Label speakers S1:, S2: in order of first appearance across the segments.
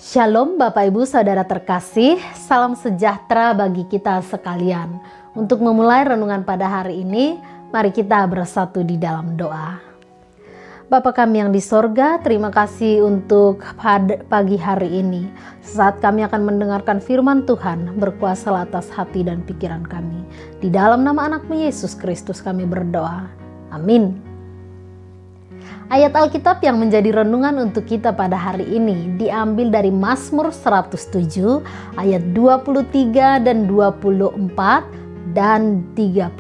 S1: Shalom Bapak Ibu Saudara terkasih, salam sejahtera bagi kita sekalian. Untuk memulai renungan pada hari ini, mari kita bersatu di dalam doa. Bapa kami yang di sorga, terima kasih untuk pagi hari ini. Saat kami akan mendengarkan firman Tuhan, berkuasa atas hati dan pikiran kami. Di dalam nama anak-Mu Yesus Kristus kami berdoa. Amin. Ayat Alkitab yang menjadi renungan untuk kita pada hari ini diambil dari Mazmur 107 ayat 23 dan 24 dan 31.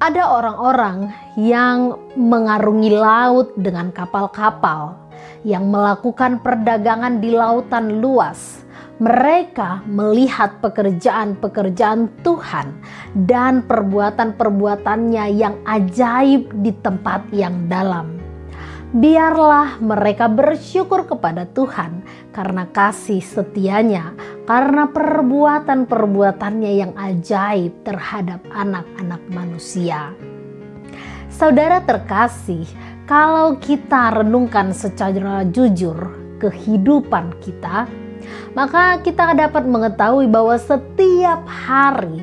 S1: Ada orang-orang yang mengarungi laut dengan kapal-kapal, yang melakukan perdagangan di lautan luas. Mereka melihat pekerjaan-pekerjaan Tuhan dan perbuatan-perbuatannya yang ajaib di tempat yang dalam. Biarlah mereka bersyukur kepada Tuhan karena kasih setianya, karena perbuatan-perbuatannya yang ajaib terhadap anak-anak manusia. Saudara terkasih, kalau kita renungkan secara jujur kehidupan kita, maka kita dapat mengetahui bahwa setiap hari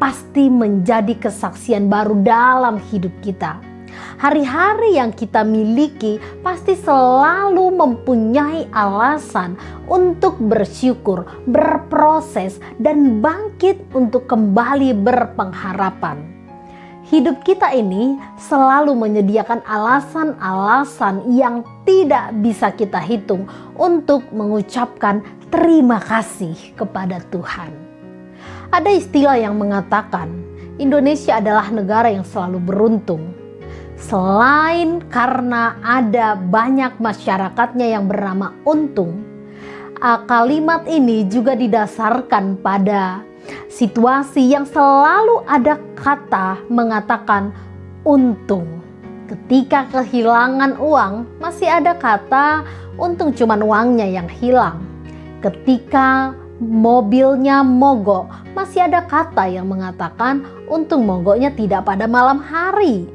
S1: pasti menjadi kesaksian baru dalam hidup kita. Hari-hari yang kita miliki pasti selalu mempunyai alasan untuk bersyukur, berproses, dan bangkit untuk kembali berpengharapan. Hidup kita ini selalu menyediakan alasan-alasan yang tidak bisa kita hitung untuk mengucapkan terima kasih kepada Tuhan. Ada istilah yang mengatakan Indonesia adalah negara yang selalu beruntung. Selain karena ada banyak masyarakatnya yang bernama untung, kalimat ini juga didasarkan pada situasi yang selalu ada kata mengatakan untung. Ketika kehilangan uang, masih ada kata untung cuman uangnya yang hilang. Ketika mobilnya mogok, masih ada kata yang mengatakan untung mogoknya tidak pada malam hari.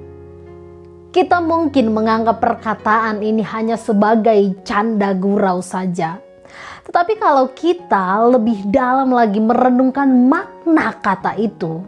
S1: Kita mungkin menganggap perkataan ini hanya sebagai canda gurau saja. Tetapi kalau kita lebih dalam lagi merenungkan makna kata itu,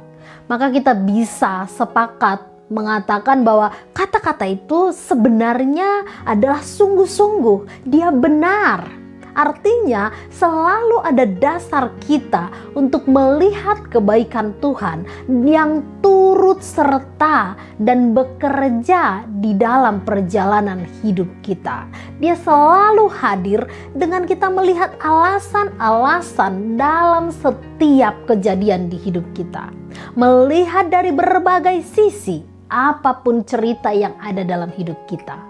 S1: maka kita bisa sepakat mengatakan bahwa kata-kata itu sebenarnya adalah sungguh-sungguh, dia benar. Artinya selalu ada dasar kita untuk melihat kebaikan Tuhan yang turut serta dan bekerja di dalam perjalanan hidup kita. Dia selalu hadir dengan kita melihat alasan-alasan dalam setiap kejadian di hidup kita. Melihat dari berbagai sisi apapun cerita yang ada dalam hidup kita.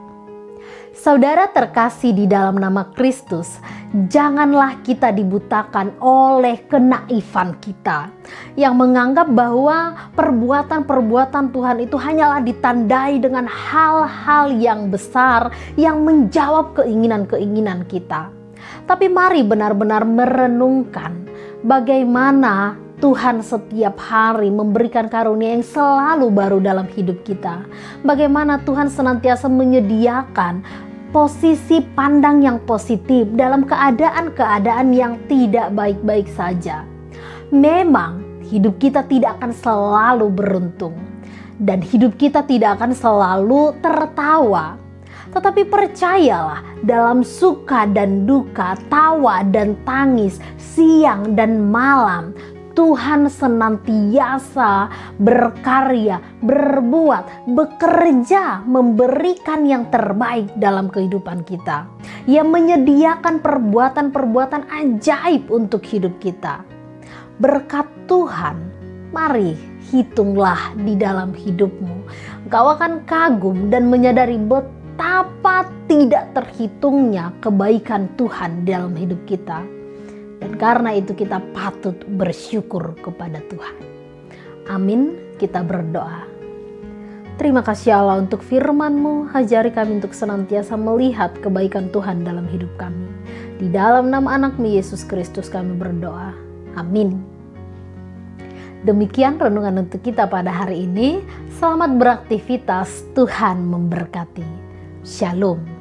S1: Saudara terkasih di dalam nama Kristus, janganlah kita dibutakan oleh kenaifan kita yang menganggap bahwa perbuatan-perbuatan Tuhan itu hanyalah ditandai dengan hal-hal yang besar yang menjawab keinginan-keinginan kita. Tapi mari benar-benar merenungkan bagaimana Tuhan setiap hari memberikan karunia yang selalu baru dalam hidup kita. Bagaimana Tuhan senantiasa menyediakan posisi pandang yang positif dalam keadaan-keadaan yang tidak baik-baik saja. Memang hidup kita tidak akan selalu beruntung dan hidup kita tidak akan selalu tertawa. Tetapi percayalah, dalam suka dan duka, tawa dan tangis, siang dan malam, Tuhan senantiasa berkarya, berbuat, bekerja, memberikan yang terbaik dalam kehidupan kita. Yang menyediakan perbuatan-perbuatan ajaib untuk hidup kita. Berkat Tuhan, mari hitunglah di dalam hidupmu. Engkau akan kagum dan menyadari betapa tidak terhitungnya kebaikan Tuhan dalam hidup kita. Dan karena itu kita patut bersyukur kepada Tuhan. Amin, kita berdoa. Terima kasih Allah untuk firman-Mu, ajari kami untuk senantiasa melihat kebaikan Tuhan dalam hidup kami. Di dalam nama anak-Mu Yesus Kristus kami berdoa. Amin. Demikian renungan untuk kita pada hari ini. Selamat beraktivitas, Tuhan memberkati. Shalom.